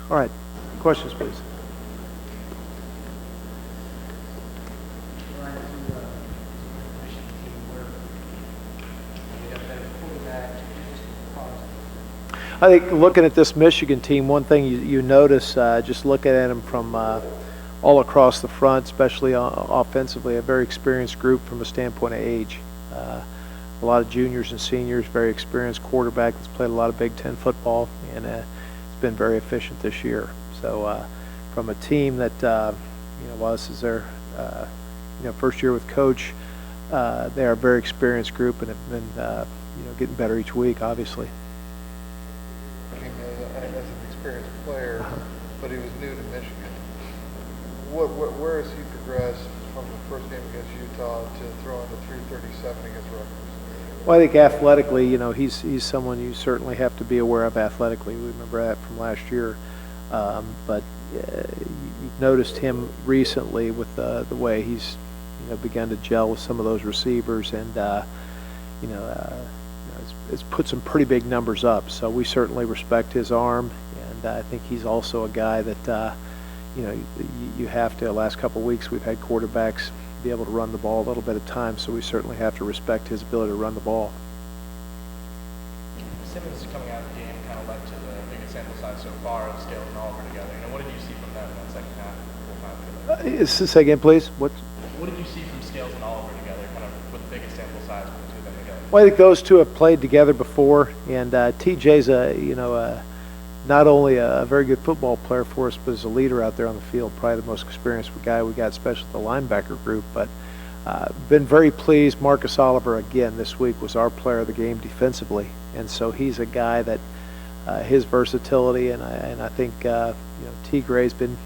All right, questions, please. I think looking at this Michigan team, one thing you notice just looking at them from all across the front, especially offensively, a very experienced group from a standpoint of age. A lot of juniors and seniors, very experienced quarterback that's played a lot of Big Ten football, and it's been very efficient this year. So from a team that, while this is their first year with Coach, they are a very experienced group and have been getting better each week, obviously. As an experienced player, but he was new to Michigan. Where has he progressed from the first game against Utah to throwing the 337 against Rutgers? Well, I think athletically, he's someone you certainly have to be aware of athletically. We remember that from last year. But you've noticed him recently with the way he's begun to gel with some of those receivers, and it's put some pretty big numbers up. So we certainly respect his arm, and I think he's also a guy that you have to. The last couple of weeks we've had quarterbacks be able to run the ball a little bit at times, so we certainly have to respect his ability to run the ball. Simmons coming out of the game kind of led to the biggest sample size so far of Scales and Oliver together. What did you see from them in that second half? Say again, please. What did you see from Scales and Oliver together, kind of with the biggest sample size with the two of them together? Well, I think those two have played together before, and TJ's not only a very good football player for us, but as a leader out there on the field, probably the most experienced guy we got, especially the linebacker group. But been very pleased. Marcus Oliver, again, this week was our player of the game defensively, and so he's a guy that his versatility, and I think T. Gray's been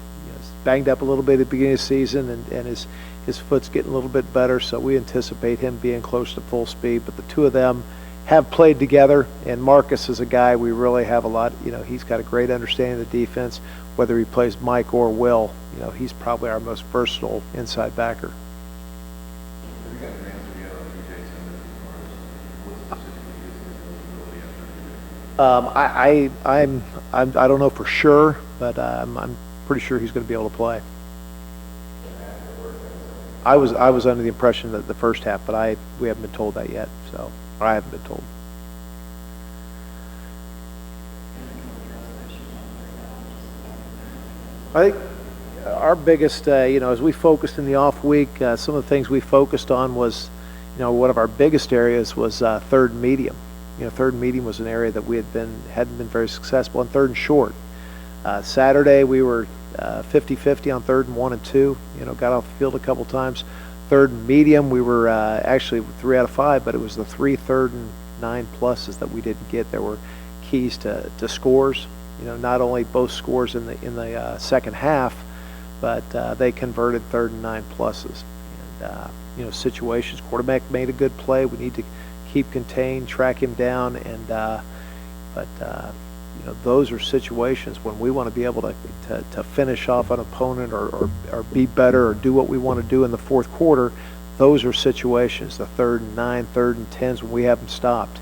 banged up a little bit at the beginning of the season, and his foot's getting a little bit better, so we anticipate him being close to full speed. But the two of them have played together, and Marcus is a guy we really have a lot. He's got a great understanding of the defense. Whether he plays Mike or Will, he's probably our most versatile inside backer. I don't know for sure, but I'm pretty sure he's going to be able to play. I was under the impression that the first half, but we haven't been told that yet, so. I haven't been told. I think our biggest, as we focused in the off week, some of the things we focused on was, one of our biggest areas was third and medium. Third and medium was an area that we hadn't been very successful in. Third and short. Saturday we were 50-50 on 3rd and 1 and 2. Got off the field a couple times. 3rd and medium, we were actually 3 out of 5, but it was the 3 3rd and 9 pluses that we didn't get. There were keys to scores. Not only both scores in the second half, but they converted 3rd and 9 pluses. And situations. Quarterback made a good play. We need to keep contained, track him down, and those are situations when we want to be able to finish off an opponent or be better or do what we want to do in the fourth quarter. Those are situations, the 3rd and 9, 3rd and 10s, when we haven't stopped to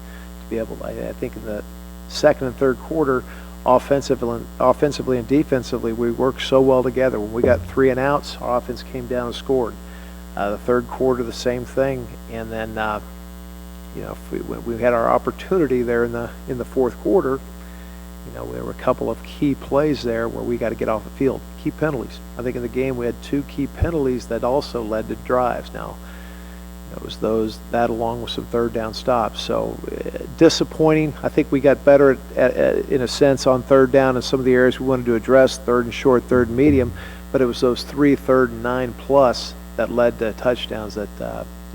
be able to. I think in the second and third quarter, offensively and defensively, we worked so well together. When we got 3 and outs, our offense came down and scored. The third quarter, the same thing, and then if we had our opportunity there in the fourth quarter. There were a couple of key plays there where we got to get off the field. Key penalties. I think in the game we had 2 key penalties that also led to drives. Now, it was that along with some third down stops. So disappointing. I think we got better in a sense on third down in some of the areas we wanted to address, 3rd and short, 3rd and medium. But it was those 3 3rd and 9 plus that led to touchdowns that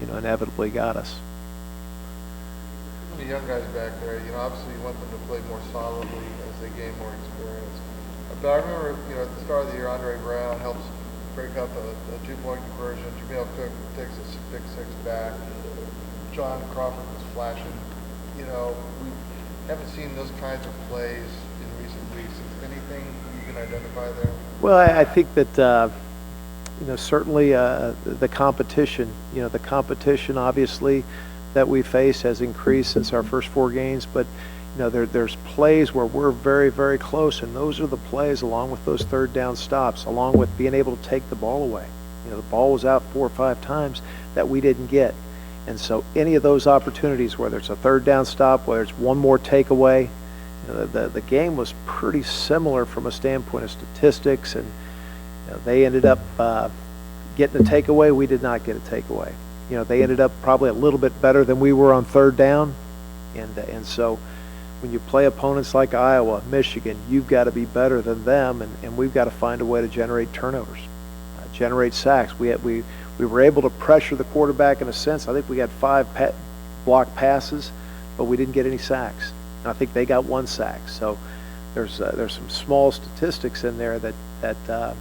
inevitably got us. The young guys back there, obviously you want them to play more solidly as they gain more experience. But I remember, at the start of the year, Andre Brown helps break up a 2-point conversion. Jameel Cook takes a big 6 back. John Crawford was flashing. We haven't seen those kinds of plays in recent weeks. Is anything you can identify there? Well, I think that certainly the competition. The competition obviously that we face has increased since our first 4 games, but there's plays where we're very, very close, and those are the plays along with those third down stops, along with being able to take the ball away. The ball was out 4 or 5 times that we didn't get. And so any of those opportunities, whether it's a third down stop, whether it's one more takeaway, the game was pretty similar from a standpoint of statistics, and they ended up getting a takeaway. We did not get a takeaway. They ended up probably a little bit better than we were on third down, and so when you play opponents like Iowa, Michigan, you've got to be better than them, and we've got to find a way to generate turnovers, generate sacks. We were able to pressure the quarterback in a sense. I think we got 5 block passes, but we didn't get any sacks. And I think they got 1 sack. So there's some small statistics in there that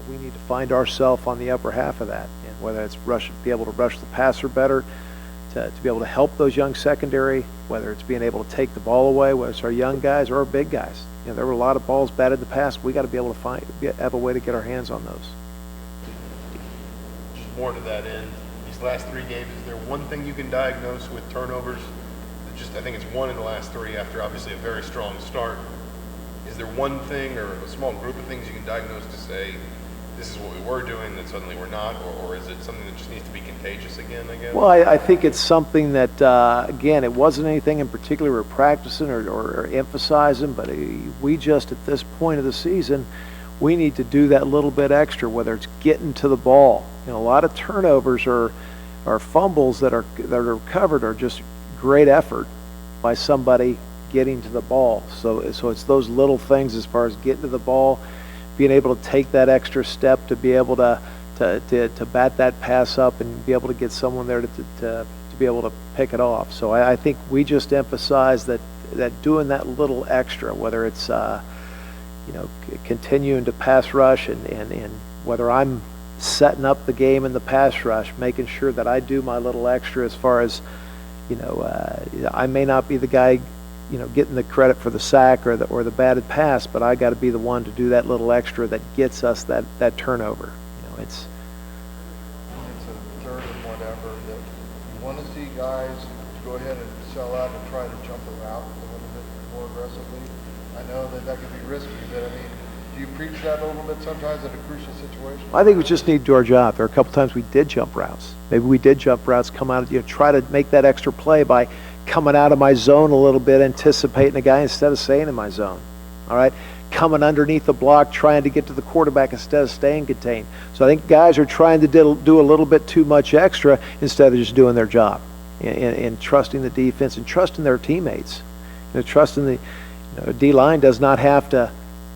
we need to find ourselves on the upper half of that, and whether it's be able to rush the passer better, to be able to help those young secondary, whether it's being able to take the ball away, whether it's our young guys or our big guys. There were a lot of balls batted in the past. We got to be able to have a way to get our hands on those. Just more to that end, these last 3 games, is there one thing you can diagnose with turnovers? I think it's 1 in the last 3 after obviously a very strong start. Is there one thing or a small group of things you can diagnose to say, this is what we were doing, that suddenly we're not, or is it something that just needs to be contagious again, I guess? Well, I think it's something that, again, it wasn't anything in particular we're practicing or emphasizing, but we just, at this point of the season, we need to do that little bit extra, whether it's getting to the ball. A lot of turnovers or fumbles that are recovered are just great effort by somebody getting to the ball. So it's those little things as far as getting to the ball, being able to take that extra step to be able to bat that pass up and be able to get someone there to be able to pick it off. So I think we just emphasize that doing that little extra, whether it's continuing to pass rush and whether I'm setting up the game in the pass rush, making sure that I do my little extra as far as I may not be the guy getting the credit for the sack or the batted pass, but I got to be the one to do that little extra that gets us that turnover. It's a third and whatever that you want to see guys go ahead and sell out and try to jump the route a little bit more aggressively. I know that could be risky, but I mean, do you preach that a little bit sometimes in a crucial situation? I think we just need to do our job. There are a couple times we did jump routes. Maybe we did jump routes, come out, try to make that extra play by coming out of my zone a little bit, anticipating a guy instead of staying in my zone. All right? Coming underneath the block, trying to get to the quarterback instead of staying contained. So I think guys are trying to do a little bit too much extra instead of just doing their job and trusting the defense and trusting their teammates. Trusting the D-line does not have to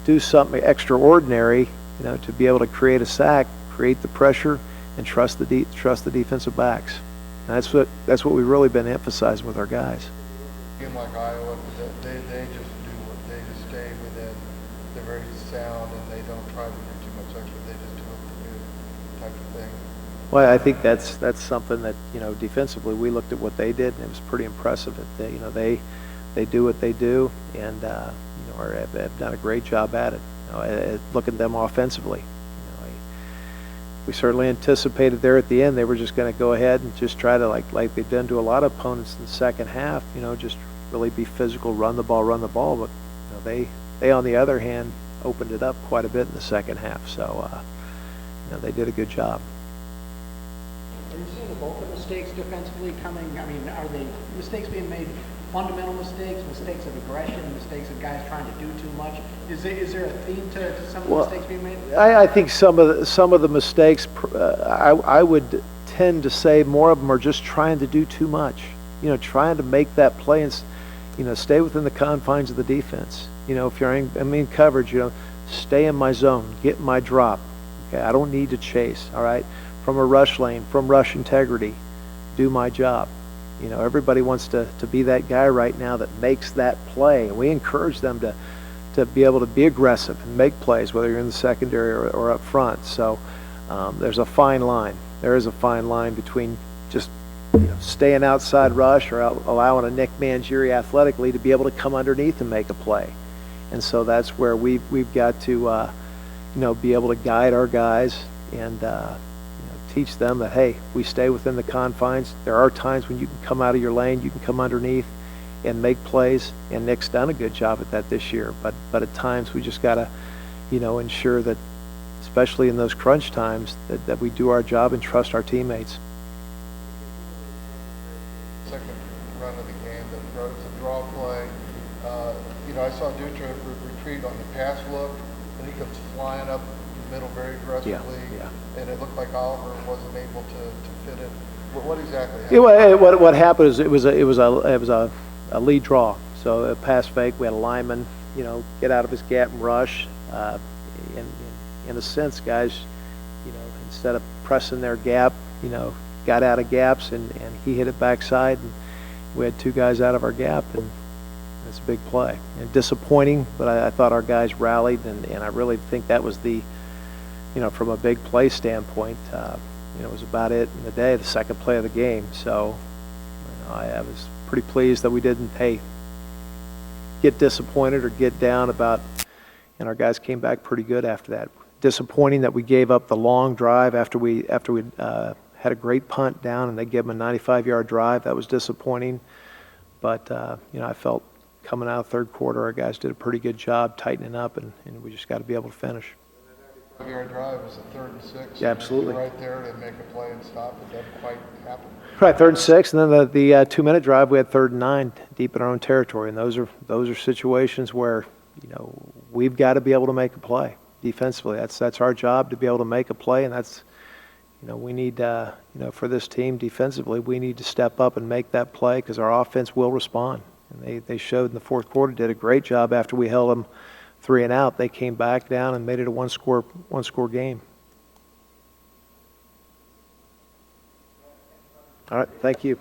do something extraordinary, to be able to create a sack, create the pressure, and trust the defensive backs. And that's what we've really been emphasizing with our guys. A game like Iowa, they just stay within. They're very sound, and they don't try to do too much extra. They just do what they do, type of thing. Well, I think that's something that defensively we looked at what they did, and it was pretty impressive. That they do what they do, and have done a great job at it. At looking at them offensively. We certainly anticipated there at the end they were just going to go ahead and just try to, like they've done to a lot of opponents in the second half, just really be physical, run the ball. But they on the other hand opened it up quite a bit in the second half. So they did a good job. Are you seeing the bulk of mistakes defensively coming? I mean, are they mistakes being made? Fundamental mistakes of aggression, mistakes of guys trying to do too much. Is there a theme to some of the mistakes being made? I think some of the mistakes, I would tend to say more of them are just trying to do too much. Trying to make that play and stay within the confines of the defense. If you're in coverage, stay in my zone, get my drop. Okay, I don't need to chase. All right, from a rush lane, from rush integrity, do my job. Everybody wants to be that guy right now that makes that play. And we encourage them to be able to be aggressive and make plays, whether you're in the secondary or up front. So there's a fine line. There is a fine line between just staying outside rush or allowing a Nick Mangieri athletically to be able to come underneath and make a play. And so that's where we've got to be able to guide our guys and teach them that, hey, we stay within the confines. There are times when you can come out of your lane, you can come underneath, and make plays, and Nick's done a good job at that this year. But at times we just got to, ensure that, especially in those crunch times, that we do our job and trust our teammates. Second run of the game, the draw play. I saw Dutra retreat on the pass look, and he comes flying up the middle very aggressively. Yeah. And it looked like Oliver wasn't able to fit in. What exactly happened? What happened is it was a lead draw. So a pass fake. We had a lineman, get out of his gap and rush. In a sense, guys, instead of pressing their gap, got out of gaps and he hit it backside, and we had two guys out of our gap, and it's a big play. And disappointing, but I thought our guys rallied, and I really think that was the, from a big play standpoint, it was about it in the day, the second play of the game. So I was pretty pleased that we didn't, get disappointed or get down about, and our guys came back pretty good after that. Disappointing that we gave up the long drive after we had a great punt down and they gave them a 95-yard drive. That was disappointing. But, I felt coming out of the third quarter, our guys did a pretty good job tightening up, and we just got to be able to finish. 5-yard drive was a 3rd and 6. Yeah, absolutely. Right there to make a play and stop it. Doesn't quite happen. Right, 3rd and 6, and then the 2-minute drive, we had 3rd and 9 deep in our own territory. And those are situations where, we've got to be able to make a play defensively. That's our job, to be able to make a play, and that's, we need, for this team defensively, we need to step up and make that play because our offense will respond. And they showed in the fourth quarter, did a great job after we held them 3 and out. They came back down and made it a one-score game. All right, thank you.